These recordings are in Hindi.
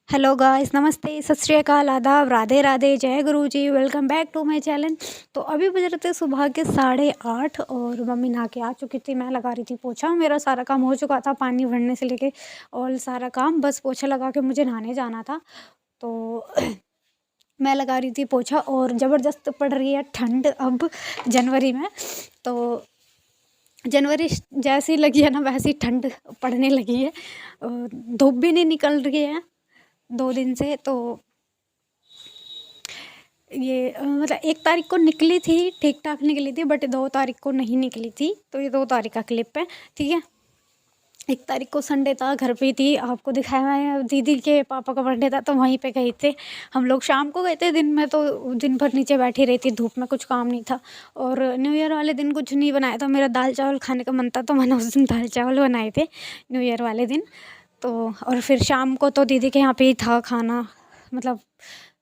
हेलो गाइस, नमस्ते, सत श्री अकाल, आदाब, राधे राधे, जय Guru ji. Welcome back to my channel. तो अभी बज रहे थे सुबह के 8:30 और मम्मी नहा के आ चुकी थी। मैं लगा रही थी पोछा। मेरा सारा काम हो चुका था, पानी भरने से लेके और सारा काम, बस पोछा लगा के मुझे नहाने जाना था। तो मैं लगा रही थी पोछा और ज़बरदस्त पड़ रही है ठंड अब जनवरी में। तो जनवरी जैसी लगी है ना, वैसी ठंड पड़ने लगी है। धूप भी नहीं निकल रही है 2 दिन से। तो ये मतलब 1 तारीख को निकली थी, ठीक ठाक निकली थी, बट 2 तारीख को नहीं निकली थी। तो ये 2 तारीख का क्लिप है, ठीक है। 1 तारीख को संडे था, घर पे ही थी। आपको दिखाया है, दीदी के पापा का बर्थडे था तो वहीं पे गए थे हम लोग। शाम को गए थे, दिन में तो दिन भर नीचे बैठी रही थी धूप में, कुछ काम नहीं था। और न्यू ईयर वाले दिन कुछ नहीं बनाया था, मेरा दाल चावल खाने का मन था तो मैंने उस दिन दाल चावल बनाए थे न्यू ईयर वाले दिन। तो और फिर शाम को तो दीदी के यहाँ पे ही था खाना, मतलब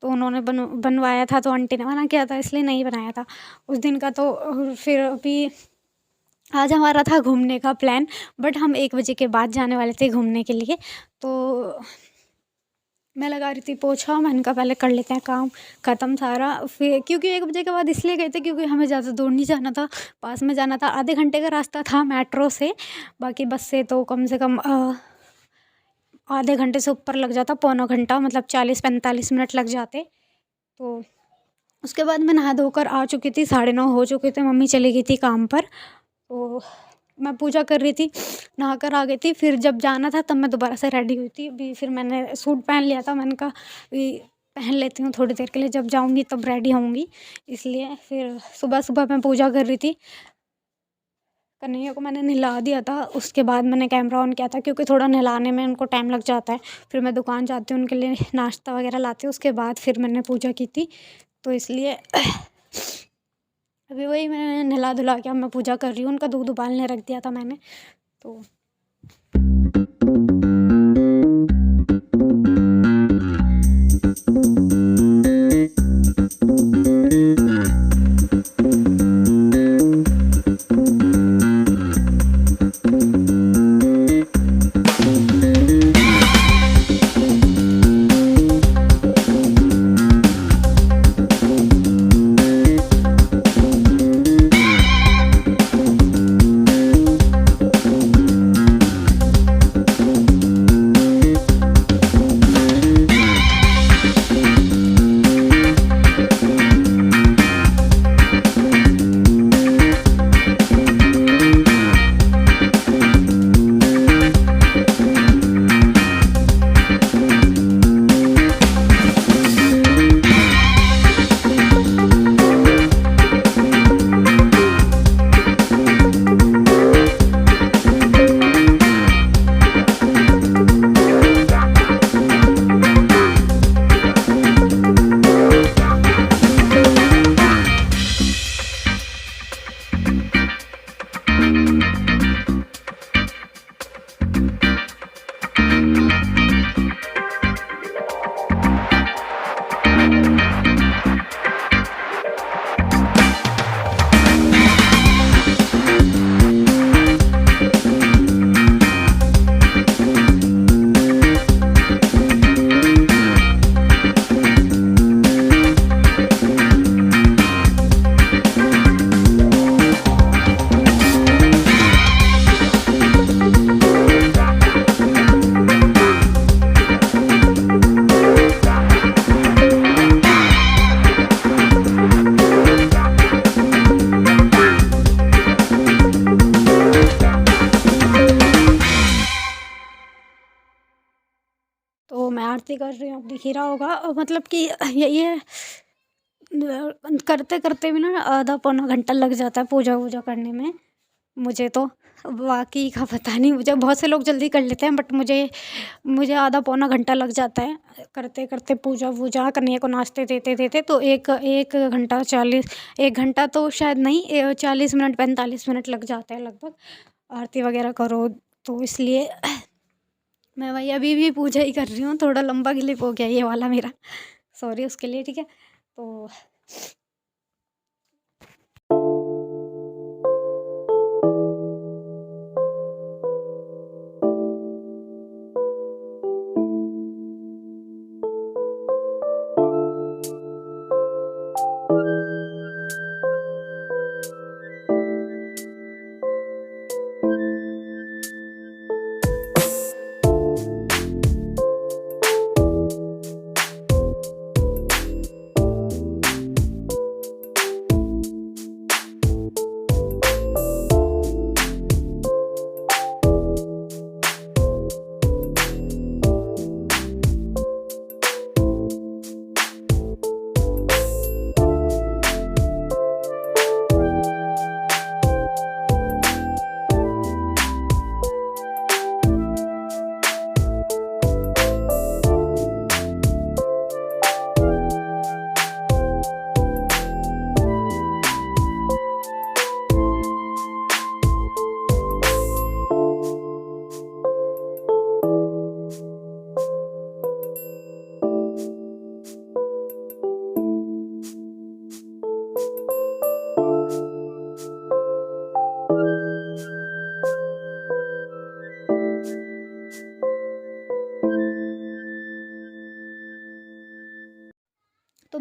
तो उन्होंने बनवाया था, तो आंटी ने मना किया था इसलिए नहीं बनाया था उस दिन का। तो फिर अभी आज हमारा था घूमने का प्लान, बट हम 1 बजे के बाद जाने वाले थे घूमने के लिए। तो मैं लगा रही थी पोछा, मैंने कहा पहले कर लेते हैं काम ख़त्म सारा। फिर क्योंकि 1 बजे के बाद इसलिए गए थे क्योंकि हमें ज़्यादा दूर नहीं जाना था, पास में जाना था। आधे घंटे का रास्ता था मेट्रो से, बाकी बस से तो कम से कम आधे घंटे से ऊपर लग जाता, पौना घंटा, मतलब 40-45 मिनट लग जाते। तो उसके बाद मैं नहा धोकर आ चुकी थी, 9:30 हो चुके थे, मम्मी चली गई थी काम पर। तो मैं पूजा कर रही थी, नहा कर आ गई थी। फिर जब जाना था तब मैं दोबारा से रेडी हुई थी। अभी फिर मैंने सूट पहन लिया था, मैंने कहा अभी पहन लेती हूँ थोड़ी देर के लिए, जब जाऊँगी तब रेडी होऊंगी। इसलिए फिर सुबह सुबह मैं पूजा कर रही थी। कन्हैया को मैंने नहला दिया था, उसके बाद मैंने कैमरा ऑन किया था क्योंकि थोड़ा नहलाने में उनको टाइम लग जाता है। फिर मैं दुकान जाती हूँ, उनके लिए नाश्ता वगैरह लाती हूँ, उसके बाद फिर मैंने पूजा की थी। तो इसलिए अभी वही मैं नहला धुला के अब मैं पूजा कर रही हूँ। उनका दूध उबालने रख दिया था मैंने। तो मैं आरती कर रही हूँ, अब दिख ही रहा होगा। मतलब कि ये करते करते भी ना आधा पौना घंटा लग जाता है पूजा वूजा करने में मुझे तो। बाकी का पता नहीं मुझे, बहुत से लोग जल्दी कर लेते हैं, बट मुझे मुझे आधा पौना घंटा लग जाता है करते करते पूजा वूजा, कन्हैया को नाश्ते देते देते। तो एक एक घंटा 40, 1 घंटा तो शायद नहीं, 40 मिनट 45 मिनट लग जाते हैं लगभग आरती वगैरह करो। तो इसलिए मैं वही अभी भी पूजा ही कर रही हूँ। थोड़ा लंबा क्लिप हो गया ये वाला मेरा, सॉरी उसके लिए, ठीक है। तो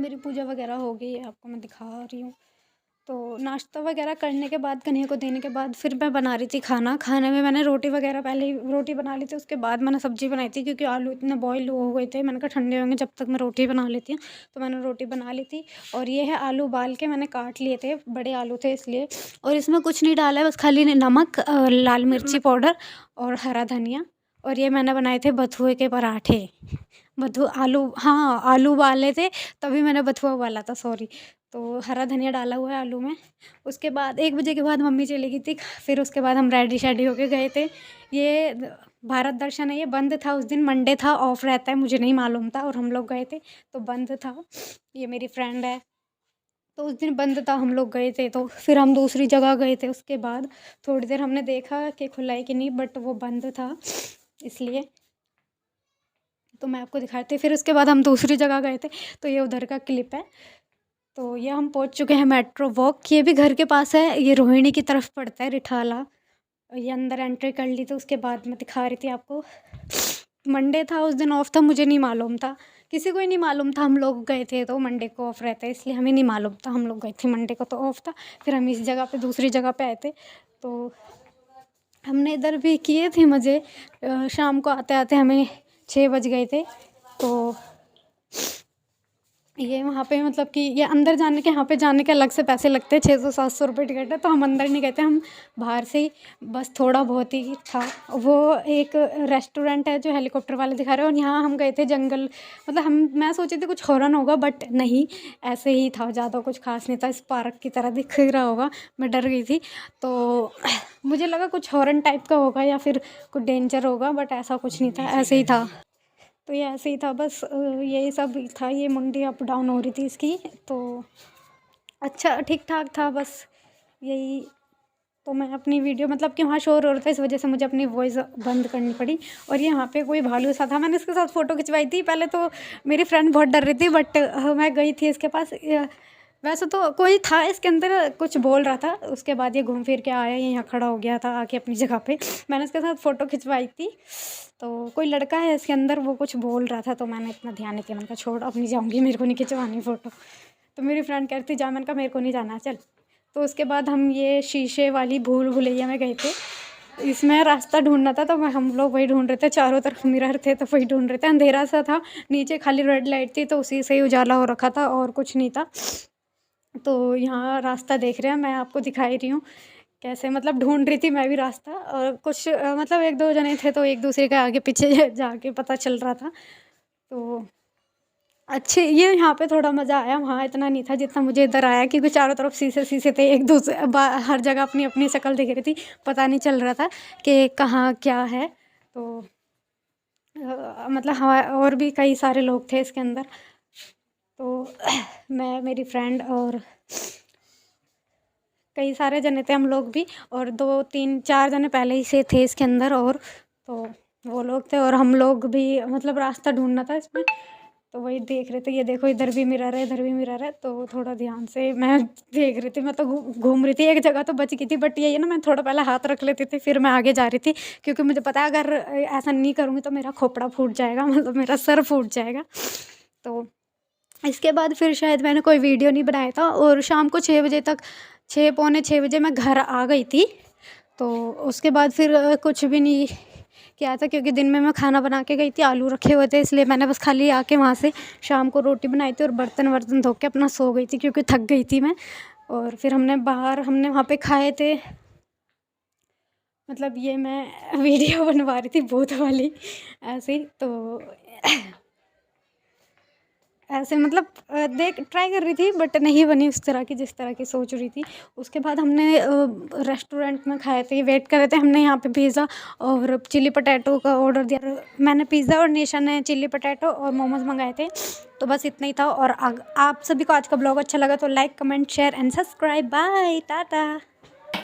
मेरी पूजा वगैरह हो गई है, आपको मैं दिखा रही हूँ। तो नाश्ता वगैरह करने के बाद कन्हैया को देने के बाद फिर मैं बना रही थी खाना। खाने में मैंने रोटी वगैरह पहले ही रोटी बना ली थी, उसके बाद मैंने सब्ज़ी बनाई थी क्योंकि आलू इतने बॉयल हो गए थे। मैंने कहा ठंडे होंगे जब तक मैं रोटी बना लेती हूँ, तो मैंने रोटी बना ली थी। और ये है आलू उबाल के मैंने काट लिए थे, बड़े आलू थे इसलिए। और इसमें कुछ नहीं डाला है, बस खाली नमक, लाल मिर्ची पाउडर और हरा धनिया। और ये मैंने बनाए थे बथुए के पराठे। आलू, हाँ, आलू उबाले थे तभी मैंने बथुआ उबाला था, सॉरी। तो हरा धनिया डाला हुआ है आलू में। उसके बाद 1 बजे के बाद मम्मी चली गई थी, फिर उसके बाद हम रेडी शेडी होके गए थे। ये भारत दर्शन है, ये बंद था उस दिन, मंडे था, ऑफ रहता है, मुझे नहीं मालूम था और हम लोग गए थे तो बंद था। ये मेरी फ्रेंड है, तो उस दिन बंद था, हम लोग गए थे। तो फिर हम दूसरी जगह गए थे, उसके बाद थोड़ी देर हमने देखा कि खुला है कि नहीं, बट वो बंद था इसलिए। तो मैं आपको दिखाती, फिर उसके बाद हम दूसरी जगह गए थे, तो ये उधर का क्लिप है। तो ये हम पहुंच चुके हैं मेट्रो वॉक, ये भी घर के पास है, ये रोहिणी की तरफ पड़ता है, रिठाला। ये अंदर एंट्री कर ली, तो उसके बाद मैं दिखा रही थी आपको। मंडे था उस दिन, ऑफ था, मुझे नहीं मालूम था, किसी को ही नहीं मालूम था। हम लोग गए थे तो मंडे को ऑफ रहता है, इसलिए हमें नहीं मालूम था, हम लोग गए थे मंडे को तो ऑफ था। फिर हम इस जगह पे दूसरी जगह पे आए थे, तो हमने इधर भी किए थे मज़े। शाम को आते आते हमें 6 बज गए थे। तो ये वहाँ पे मतलब कि ये अंदर जाने के, यहाँ पे जाने के अलग से पैसे लगते हैं, 600-700 रुपये टिकट है। तो हम अंदर नहीं गए थे, हम बाहर से ही बस थोड़ा बहुत ही था। वो एक रेस्टोरेंट है जो हेलीकॉप्टर वाले दिखा रहे हैं, और यहाँ हम गए थे जंगल, मतलब मैं सोची थी कुछ हॉरन होगा, बट नहीं, ऐसे ही था, ज़्यादा कुछ खास नहीं था। इस पार्क की तरह दिख ही रहा होगा, मैं डर गई थी। तो मुझे लगा कुछ हॉरन टाइप का होगा या फिर कुछ डेंजर होगा, बट ऐसा कुछ नहीं था, ऐसे ही था। तो ये ऐसे ही था बस, यही सब था। ये मुंडी अप डाउन हो रही थी इसकी, तो अच्छा ठीक ठाक था बस यही। तो मैं अपनी वीडियो, मतलब कि वहाँ शोर हो रहा था, इस वजह से मुझे अपनी वॉइस बंद करनी पड़ी। और ये यहाँ पे कोई भालू सा था, मैंने इसके साथ फ़ोटो खिंचवाई थी। पहले तो मेरी फ्रेंड बहुत डर रही थी, बट मैं गई थी इसके पास। वैसे तो कोई था इसके अंदर, कुछ बोल रहा था, उसके बाद ये घूम फिर के आया, ये यहाँ खड़ा हो गया था आके अपनी जगह पे। मैंने इसके साथ फ़ोटो खिंचवाई थी। तो कोई लड़का है इसके अंदर, वो कुछ बोल रहा था, तो मैंने इतना ध्यान नहीं दिया, मैंने कहा छोड़, अब नहीं जाऊँगी, मेरे को नहीं खिंचवानी फ़ोटो। तो मेरी फ्रेंड कहती जा, मैंने कहा मेरे को नहीं जाना, चल। तो उसके बाद हम ये शीशे वाली भूल भुलैया में गए थे। इसमें रास्ता ढूंढना था, तो हम लोग वही ढूंढ रहे थे, चारों तरफ मिरर थे तो वही ढूंढ रहे थे। अंधेरा सा था, नीचे खाली रेड लाइट थी, तो उसी से ही उजाला हो रखा था और कुछ नहीं था। तो यहाँ रास्ता देख रहे हैं, मैं आपको दिखाई रही हूँ कैसे, मतलब ढूंढ रही थी मैं भी रास्ता। और कुछ मतलब 1-2 जने थे, तो एक दूसरे के आगे पीछे जाके पता चल रहा था। तो अच्छे, ये यहाँ पे थोड़ा मज़ा आया, वहाँ इतना नहीं था जितना मुझे इधर आया, क्योंकि चारों तरफ शीशे शीशे थे, एक दूसरे हर जगह अपनी अपनी शक्ल दिख रही थी, पता नहीं चल रहा था कि कहाँ क्या है। तो मतलब हाँ, और भी कई सारे लोग थे इसके अंदर। तो मैं, मेरी फ्रेंड और कई सारे जने थे हम लोग भी, और 2-3-4 जने पहले ही से थे इसके अंदर। और तो वो लोग थे और हम लोग भी, मतलब रास्ता ढूंढना था इसमें, तो वही देख रहे थे। ये देखो, इधर भी मिरर है, इधर भी मिरर है, तो थोड़ा ध्यान से मैं देख रही थी। मैं तो घूम रही थी, एक जगह तो बच गई थी, बट ये है ना, मैं थोड़ा पहले हाथ रख लेती थी, फिर मैं आगे जा रही थी, क्योंकि मुझे पता है अगर ऐसा नहीं करूँगी तो मेरा खोपड़ा फूट जाएगा, मतलब मेरा सर फूट जाएगा। तो इसके बाद फिर शायद मैंने कोई वीडियो नहीं बनाया था, और शाम को 6 बजे तक, 6-6:45 बजे मैं घर आ गई थी। तो उसके बाद फिर कुछ भी नहीं किया था, क्योंकि दिन में मैं खाना बना के गई थी, आलू रखे हुए थे, इसलिए मैंने बस खाली आके वहाँ से शाम को रोटी बनाई थी और बर्तन वर्तन धो के अपना सो गई थी, क्योंकि थक गई थी मैं। और फिर हमने वहाँ पे खाए थे, मतलब ये मैं वीडियो बनवा रही थी भूत वाली ऐसे ही। तो ऐसे मतलब देख ट्राई कर रही थी, बट नहीं बनी उस तरह की जिस तरह की सोच रही थी। उसके बाद हमने रेस्टोरेंट में खाए थे, वेट कर रहे थे, हमने यहाँ पे पिज़्ज़ा और चिल्ली पटैटो का ऑर्डर दिया। मैंने पिज़्ज़ा और निशा ने चिल्ली पटैटो और मोमोज़ मंगाए थे। तो बस इतना ही था। और आप सभी को आज का ब्लॉग अच्छा लगा तो like, comment, share and subscribe. Bye, Tata.